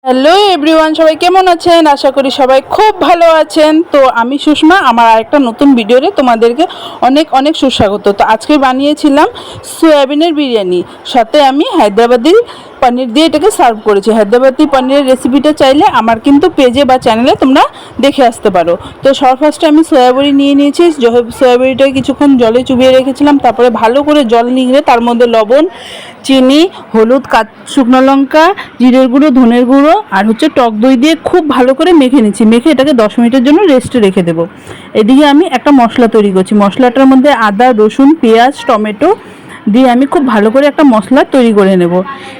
Hello everyone, সবাই কেমন আছেন? আশা করি সবাই খুব ভালো আছেন। তো আমি সুষমা, আমার আরেকটা নতুন ভিডিওতে তোমাদেরকে অনেক অনেক সুস্বাগত। তো আজকে বানিয়েছিলাম সয়াবিনের বিরিয়ানি, সাথে আমি হায়দ্রাবাদি পনির দিয়ে এটাকে সার্ভ করেছি। হায়দ্রাবাদি পনিরের রেসিপিটা চাইলে আমার কিন্তু পেজে বা চ্যানেলে তোমরা দেখে আসতে পারো। তো ফার্স্টে আমি সয়াবড়ি নিয়ে নিয়েছি। সয়াবড়িটাকে কিছুক্ষণ জলে চুবিয়ে রেখেছিলাম, তারপরে ভালো করে জল নিংড়ে তার মধ্যে লবণ, চিনি, হলুদ, শুকনো লঙ্কা, জিরের গুঁড়ো, ধনের গুঁড়ো আর টক দই দিয়ে খুব ভালো করে মেখে নিচ্ছি। মেখে এটাকে 10 মিনিটের জন্য রেস্টে রেখে দেবো। এদিকে আমি একটা মশলা তৈরি করছি। মশলাটার মধ্যে আদা, রসুন, পেঁয়াজ, টমেটো দিয়ে আমি খুব ভালো করে একটা মশলা তৈরি করে নেব।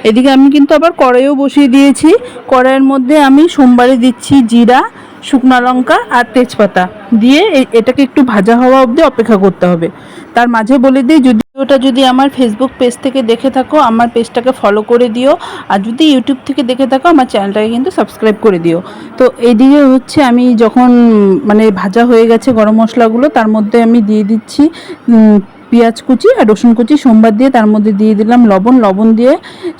এদিকে আমি কিন্তু আবার কড়াইও বসিয়ে দিয়েছি। কড়াইয়ের মধ্যে আমি সোমবারে দিচ্ছি জিরা, শুকনো লঙ্কা আর তেজপাতা দিয়ে এটাকে একটু ভাজা হওয়া অবধি অপেক্ষা করতে হবে। তার মাঝে বলে দিই, যদি আমার ফেসবুক পেজ থেকে দেখে থাকো আমার পেজটাকে ফলো করে দিও, আর যদি ইউটিউব থেকে দেখে থাকো আমার চ্যানেলটাকে কিন্তু সাবস্ক্রাইব করে দিও। তো এইদিকে আমি যখন ভাজা হয়ে গেছে গরম মশলাগুলো, তার মধ্যে আমি দিয়ে দিচ্ছি পেঁয়াজ কুচি আর রসুন কুচি সোমবার দিয়ে, তার মধ্যে দিয়ে দিলাম লবণ দিয়ে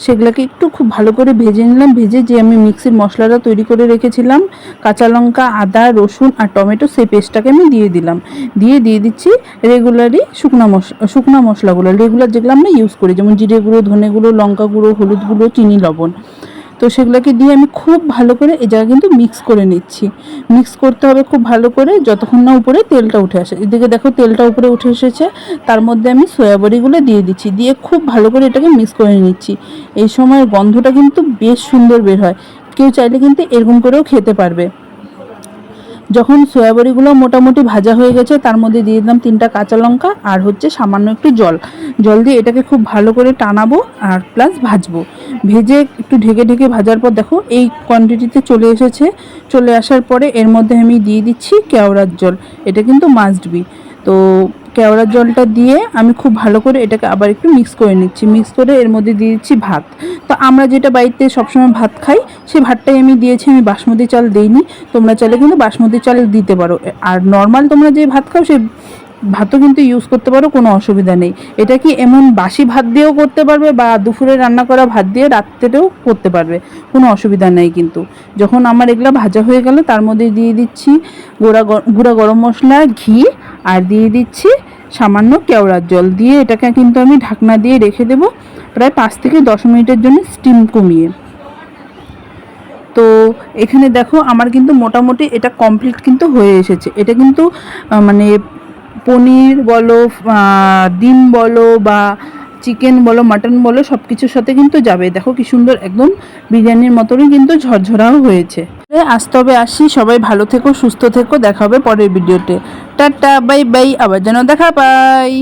সেগুলোকে একটু খুব ভালো করে ভেজে নিলাম। ভেজে যে আমি মিক্সির মশলাটা তৈরি করে রেখেছিলাম, কাঁচা লঙ্কা, আদা, রসুন আর টমেটো, সেই পেস্টটাকে আমি দিয়ে দিলাম। দিয়ে দিচ্ছি রেগুলারই শুকনো মশলাগুলো, রেগুলার যেগুলো আমরা ইউজ করি, যেমন জিরে গুঁড়ো, ধনে গুঁড়ো, লঙ্কা গুঁড়ো, হলুদ গুঁড়ো, চিনি, লবণ। তো সেগুলোকে দিয়ে আমি খুব ভালো করে এই জায়গায় কিন্তু মিক্স করে নিচ্ছি। মিক্স করতে হবে খুব ভালো করে, যতক্ষণ না উপরে তেলটা উঠে আসে। এদিকে দেখো তেলটা উপরে উঠে এসেছে, তার মধ্যে আমি সয়াবড়িগুলো দিয়ে দিচ্ছি। দিয়ে খুব ভালো করে এটাকে মিক্স করে নিচ্ছি। এই সময় গন্ধটা কিন্তু বেশ সুন্দর বের হয়। কেউ চাইলে কিন্তু এরকম করেও খেতে পারবে। যখন সয়াবড়িগুলো মোটামুটি ভাজা হয়ে গেছে, তার মধ্যে দিয়ে দিলাম 3টা কাঁচা লঙ্কা আর সামান্য একটু জল দিয়ে এটাকে খুব ভালো করে টানাবো আর প্লাস ভাজবো। ভেজে একটু ঢেকে ঢেকে ভাজার পর দেখো এই কোয়ান্টিটিতে চলে আসার পরে এর মধ্যে আমি দিয়ে দিচ্ছি কেওড়ার জল। এটা কিন্তু মাস্ট বি। তো কেওড়ার জলটা দিয়ে আমি খুব ভালো করে এটাকে আবার একটু মিক্স করে নিচ্ছি। মিক্স করে এর মধ্যে দিয়ে দিচ্ছি ভাত। তো আমরা যেটা বাড়িতে সবসময় ভাত খাই, সেই ভাতটাই আমি দিয়েছি। আমি বাসমতি চাল দিইনি, তোমরা চাইলে কিন্তু বাসমতি চাল দিতে পারো। আর নর্মাল তোমরা যে ভাত খাও সেই ভাতও কিন্তু ইউজ করতে পারো, কোনো অসুবিধা নেই। এটা কি এমন বাসি ভাত দিয়েও করতে পারবে বা দুপুরে রান্না করা ভাত দিয়ে রাত্রেও করতে পারবে, কোনো অসুবিধা নেই। কিন্তু যখন আমার এগুলো ভাজা হয়ে গেল, তার মধ্যে দিয়ে দিচ্ছি গুঁড়া গরম মশলা, ঘি আর দিয়ে দিচ্ছি সামান্য কেওড়ার জল। দিয়ে এটাকে কিন্তু আমি ঢাকনা দিয়ে রেখে দেবো প্রায় 5 থেকে 10 মিনিটের জন্য, স্টিম কমিয়ে। তো এখানে দেখো আমার কিন্তু মোটামুটি এটা কমপ্লিট কিন্তু হয়ে এসেছে। এটা কিন্তু পনির বলো, ডিম বলো বা চিকেন বলো, মাটন বলো, সব কিছুর সাথে কিন্তু যাবে। দেখো কি সুন্দর, একদম বিরিয়ানির মতনই কিন্তু ঝরঝরাও হয়েছে। আজ তবে আসি, সবাই ভালো থেকো, সুস্থ থেকো, দেখা হবে পরের ভিডিওতে। টাটা, বাই বাই, আবার যেন দেখা পাই।